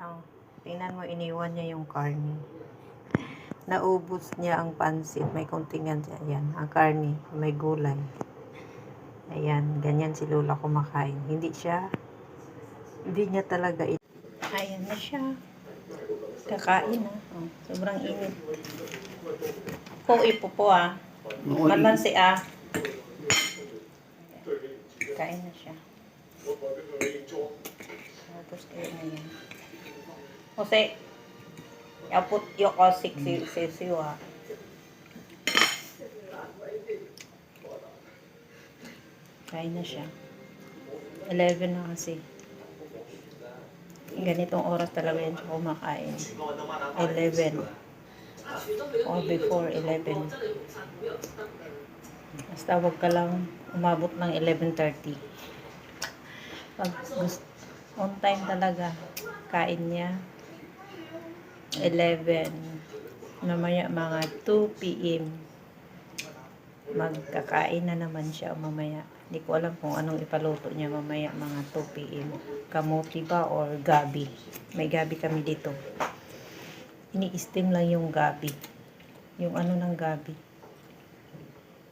Oh, tingnan mo, iniwan niya yung karne. Naubos niya ang pansit. May konting yan. Ayan, ang karne. May gulay. Ayan, ganyan si Lola kumakain. Hindi niya talaga. Ayan na siya. Kakain na. Oh, sobrang init. Ko ipo ah. Malansi ah. Kain na siya. Tapos kayo na yan. Jose, yaput yoko siwa. Kain na siya. 11 na kasi. Ganitong oras talaga yan siya kumakain. 11. Or before 11. Basta wag ka lang umabot ng 11:30. Pag on time talaga, kain niya 11. Mamaya mga 2 p.m. magkakain na naman siya mamaya. Hindi ko alam kung anong ipaluto niya mamaya mga 2 p.m. Kamuti ba or gabi? May gabi kami dito. Ini-steam lang yung gabi. Yung ano ng gabi.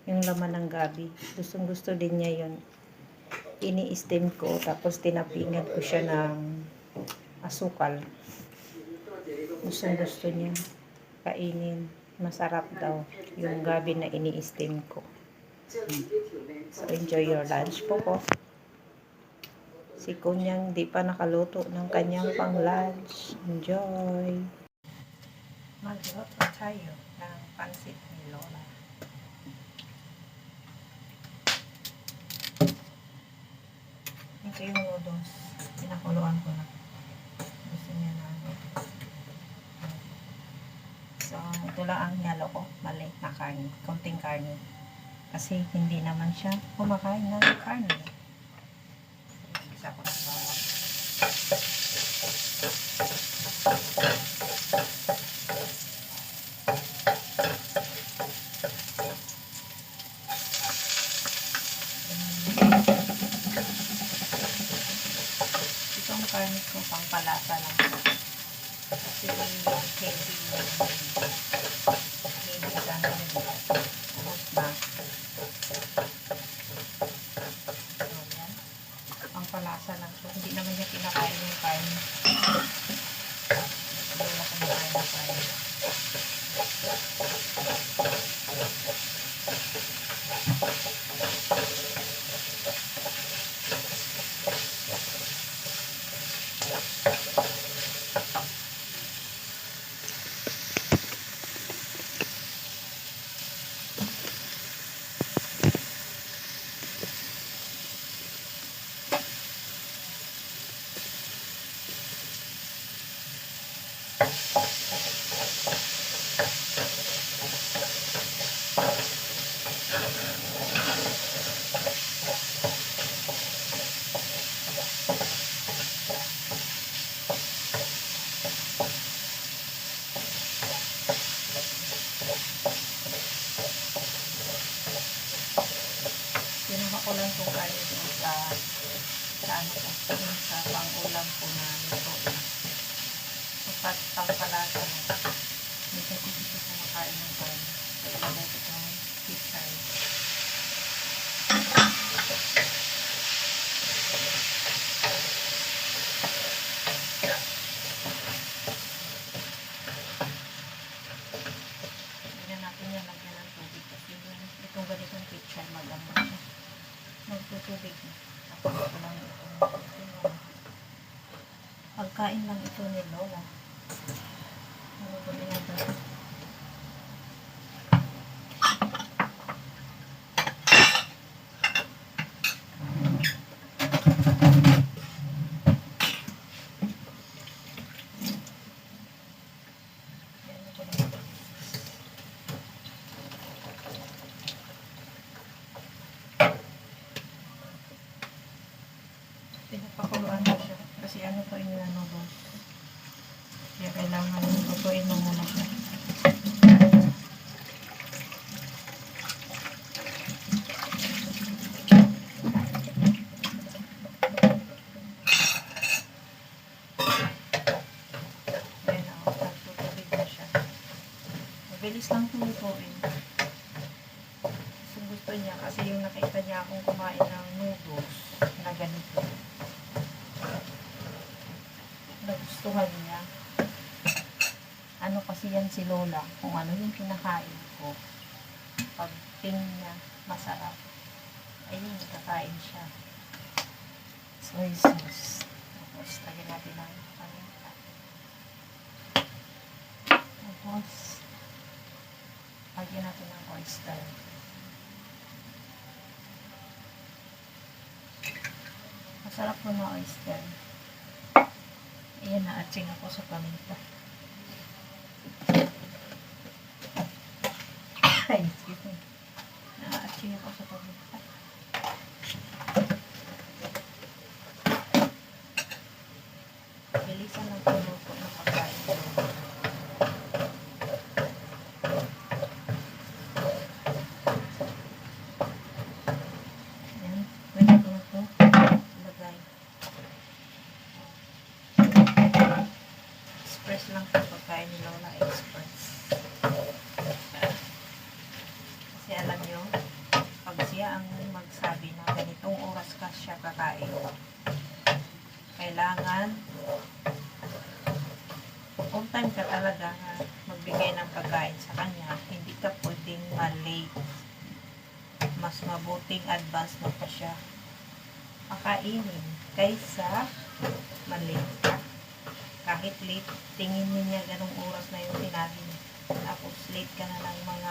Yung laman ng gabi. Gustong gusto din niya yun. Ini-steam ko tapos tinapingan ko siya ng asukal. Gustong gusto niya kainin. Masarap daw yung gabi na ini-steam ko. So, enjoy your lunch po. Si Kunyang di pa nakaluto ng kanyang pang lunch. Enjoy! Magluto tayo ng pansit ni Lola. Ito yung noodles. Pinakuluan ko na. Gusto niya na. So, ito lang ang hinalo ko. Maliit na karne. Konting karne. Kasi hindi naman siya kumakain ng karne. Isa ko na bawang. Itong karne ko pangpalasa lang. Kasi heavy sana rin. Ubus ba? Ayan. Pangpalasa lang. So, hindi naman niya kinakain yung karne. Hindi na kumakain ng karne. Kinuha ko lang itong karne doon sa ano ko, sa pang-ulam ko na nito na. Kapag pangpalasa na, hindi ko gusto kumakain ng karne. So, ilagay ko itong pichay. Hindi natin yan lagyan ng tubig. Kasi itong ganitong pichay mag-ano siya. Magtutubig na. Tapos ito lang ito. Pagkain lang ito ni Lola. Ano ba ginagawa? Pinapakuluan mo siya. Kasi ano to yung noodles. Kaya kailangan lutuin mo muna siya. Mabilis lang tulutuin. Gusto niya kasi yung nakita niya akong kumain ng noodles na ganito. Nagustuhan niya. Ano kasi yan si Lola, kung ano yung kinakain ko. Pag tingin niya, masarap. Ayun, kakain siya. Soy sauce. Tapos, lagyan natin ng paminta. Tapos, lagyan natin ng oyster. Masarap po na oyster. Ayan, na-atsing ako sa paminta. Ay, excuse me. Na-atsing ako sa paminta. Bilisan lang po ng pagkain ko. Ayan, pwede ko na ito ilagay. Express lang po pagkain ni Lola, express. Kasi alam nyo, pag siya ang magsabi na ganitong oras ka siya kakain, kailangan on time ka talaga magbigay ng pagkain sa kanya. Hindi ka pwedeng ma-late. Mas mabuting advance mo pa siya makainin kaysa ma-late ka. Kahit late, tingin niya ganong oras na yung sinabi niya. Tapos late ka na lang mga